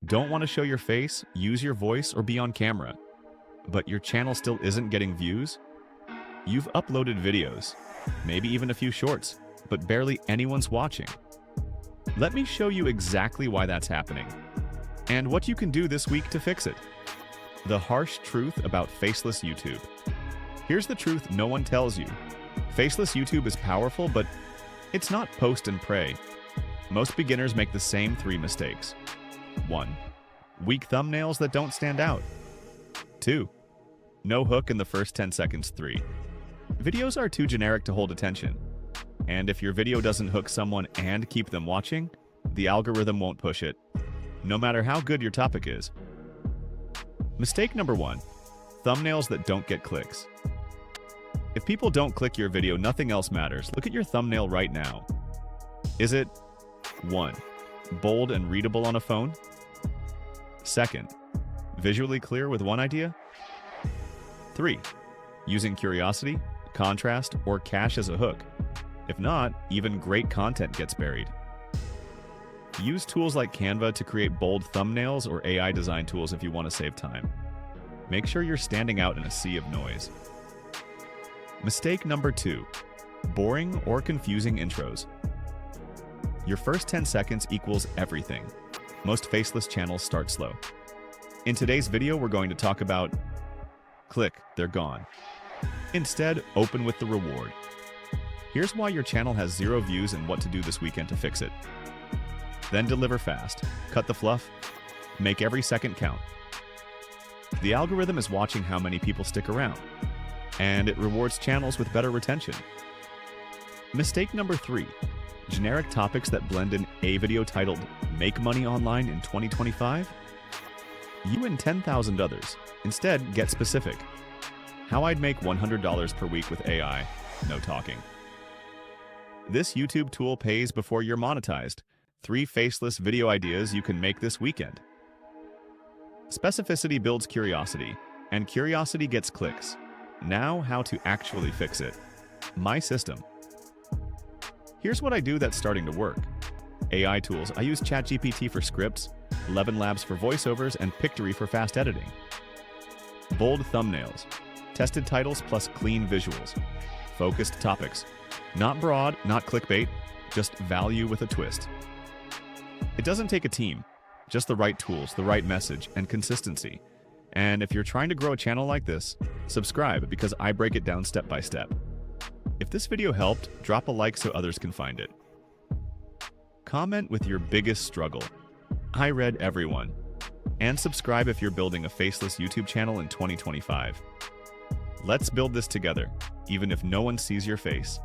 Don't want to show your face, use your voice, or be on camera, but your channel still isn't getting views? You've uploaded videos, maybe even a few shorts, but barely anyone's watching. Let me show you exactly why that's happening, and what you can do this week to fix it. The harsh truth about faceless YouTube. Here's the truth no one tells you. Faceless YouTube is powerful, but it's not post and pray. Most beginners make the same 3 mistakes. 1. Weak thumbnails that don't stand out. 2. No hook in the first 10 seconds. 3. Videos are too generic to hold attention. And if your video doesn't hook someone and keep them watching, the algorithm won't push it, no matter how good your topic is. Mistake number 1. Thumbnails that don't get clicks. If people don't click your video, nothing else matters. Look at your thumbnail right now. Is it 1. Bold and readable on a phone? 2. Visually clear with one idea? 3. Using curiosity, contrast, or cache as a hook? If not, even great content gets buried. Use tools like Canva to create bold thumbnails or AI design tools if you want to save time. Make sure you're standing out in a sea of noise. Mistake number 2. Boring or confusing intros. Your first 10 seconds equals everything. Most faceless channels start slow. In today's video, we're going to talk about click, they're gone. Instead, open with the reward. Here's why your channel has 0 views and what to do this weekend to fix it. Then deliver fast, cut the fluff, make every second count. The algorithm is watching how many people stick around, and it rewards channels with better retention. Mistake number 3. Generic topics that blend in. A video titled, "Make Money Online in 2025? You and 10,000 others. Instead, get specific. How I'd make $100 per week with AI. No talking. This YouTube tool pays before you're monetized. 3 faceless video ideas you can make this weekend. Specificity builds curiosity, and curiosity gets clicks. Now, how to actually fix it. My system. Here's what I do that's starting to work. AI tools. I use ChatGPT for scripts, 11 Labs for voiceovers, and Pictory for fast editing. Bold thumbnails. Tested titles plus clean visuals. Focused topics. Not broad, not clickbait, just value with a twist. It doesn't take a team, just the right tools, the right message, and consistency. And if you're trying to grow a channel like this, subscribe because I break it down step by step. If this video helped, drop a like so others can find it. Comment with your biggest struggle. I read everyone. And subscribe if you're building a faceless YouTube channel in 2025. Let's build this together, even if no one sees your face.